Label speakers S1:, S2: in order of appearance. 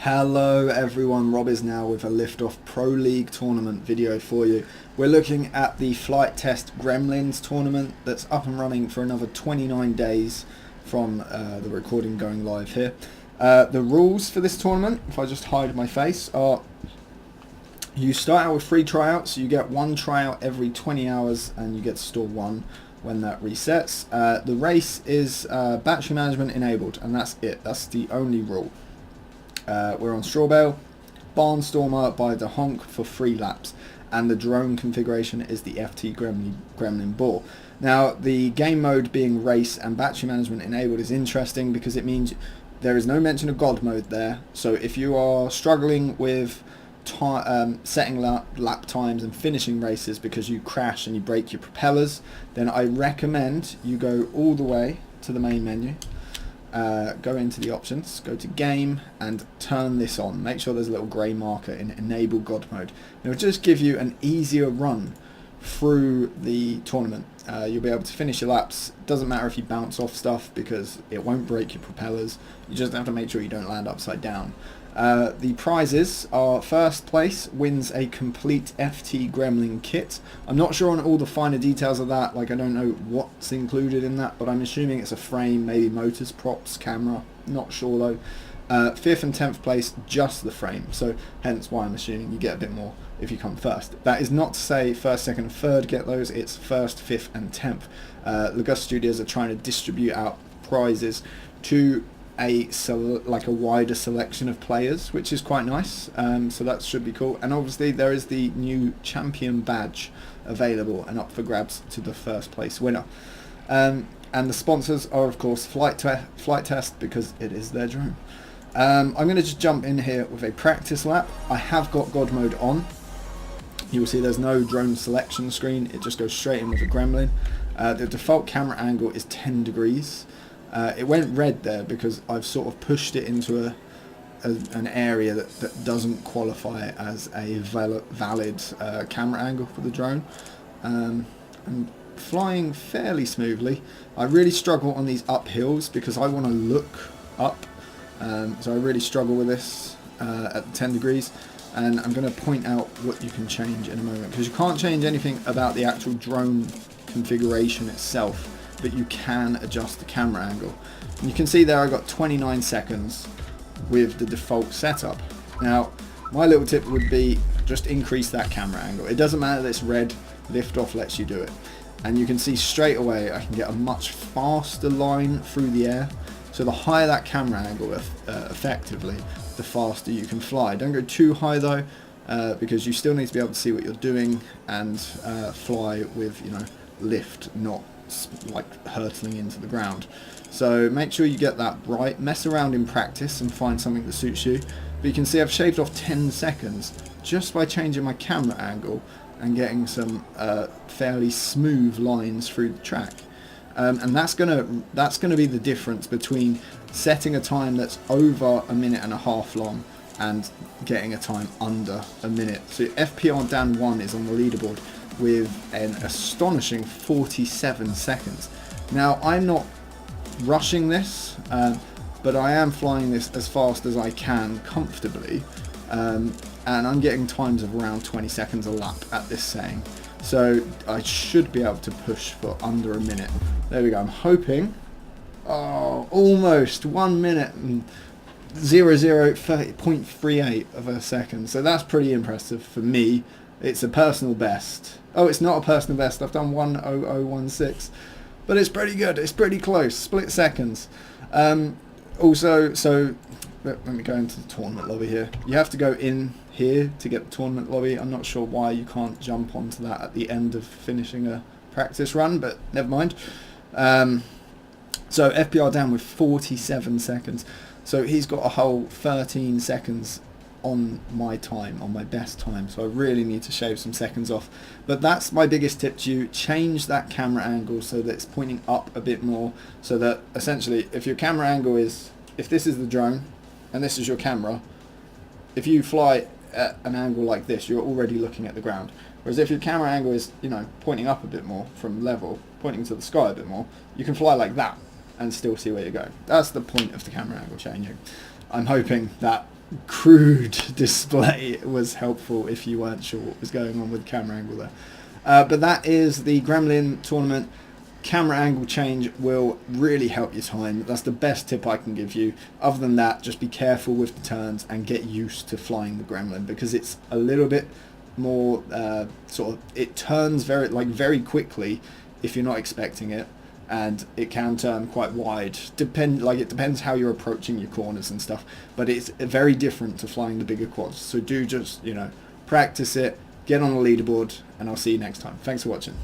S1: Hello everyone, Rob is now with a Liftoff Pro League tournament video for you. We're looking at the flight test Gremlins tournament that's up and running for another 29 days from the recording going live here. The rules for this tournament, if I just hide my face, are you start out with free tryouts. You get one tryout every 20 hours and you get to store one when that resets. The race is battery management enabled, and that's it. That's the only rule. We're on straw bale, barnstormer by the honk for 3 laps, and the drone configuration is the FT Gremlin ball. Now, the game mode being race and battery management enabled is interesting because it means there is no mention of God mode there. So if you are struggling with setting lap times and finishing races because you crash and you break your propellers, then I recommend you go all the way to the main menu. Go into the options, go to game and turn this on. Make sure there's a little grey marker in enable God mode. It'll just give you an easier run through the tournament. You'll be able to finish your laps. Doesn't matter if you bounce off stuff because it won't break your propellers. You just have to make sure you don't land upside down. The prizes are: first place wins a complete FT Gremlin kit. I'm not sure on all the finer details of that, like I don't know what's included in that, but I'm assuming it's a frame, maybe motors, props, camera, not sure though. 5th and 10th place, just the frame, so hence why I'm assuming you get a bit more if you come first. That is not to say 1st, 2nd and 3rd get those, it's 1st, 5th and 10th. Lagos Studios are trying to distribute out prizes to a wider selection of players, which is quite nice, so that should be cool. And obviously there is the new champion badge available and up for grabs to the 1st place winner. And the sponsors are of course Flight Test, because it is their drone. I'm going to just jump in here with a practice lap. I have got God mode on. You will see there's no drone selection screen, it just goes straight in with a Gremlin. The default camera angle is 10 degrees. It went red there because I've sort of pushed it into an area that doesn't qualify as a valid camera angle for the drone. I'm flying fairly smoothly. I really struggle on these uphills because I want to look up, so I really struggle with this at 10 degrees. And I'm going to point out what you can change in a moment, because you can't change anything about the actual drone configuration itself, but you can adjust the camera angle. And you can see there I got 29 seconds with the default setup. Now my little tip would be just increase that camera angle. It doesn't matter that it's red, Liftoff lets you do it. And you can see straight away I can get a much faster line through the air. So the higher that camera angle effectively, the faster you can fly. Don't go too high though, because you still need to be able to see what you're doing and fly with, lift, not like hurtling into the ground. So make sure you get that right. Mess around in practice and find something that suits you. But you can see I've shaved off 10 seconds just by changing my camera angle and getting some fairly smooth lines through the track. And that's gonna be the difference between setting a time that's over a minute and a half long and getting a time under a minute. So FPR Dan 1 is on the leaderboard with an astonishing 47 seconds. Now I'm not rushing this, but I am flying this as fast as I can comfortably, and I'm getting times of around 20 seconds a lap at this setting. So I should be able to push for under a minute. There we go. I'm hoping. Oh, almost 1 minute and 0.38 of a second. So that's pretty impressive for me. It's a personal best. Oh, it's not a personal best. I've done 1:00:16, but it's pretty good. It's pretty close. Split seconds. Also, so let me go into the tournament lobby here. You have to go in here to get the tournament lobby. I'm not sure why you can't jump onto that at the end of finishing a practice run, but never mind. So FPR down with 47 seconds. So he's got a whole 13 seconds on my time, on my best time. So I really need to shave some seconds off. But that's my biggest tip to you. Change that camera angle so that it's pointing up a bit more, so that essentially if your camera angle is, if this is the drone and this is your camera, if you fly at an angle like this, you're already looking at the ground. Whereas if your camera angle is, pointing up a bit more from level, pointing to the sky a bit more, you can fly like that and still see where you're going. That's the point of the camera angle changing. I'm hoping that crude display was helpful if you weren't sure what was going on with camera angle there. But that is the Gremlin tournament. Camera angle change will really help your time. That's the best tip I can give you. Other than that, just be careful with the turns and get used to flying the Gremlin, because it's a little bit more sort of, it turns very quickly if you're not expecting it, and it can turn quite wide. It depends how you're approaching your corners and stuff, but it's very different to flying the bigger quads. So do just, practice it, get on the leaderboard, and I'll see you next time. Thanks for watching.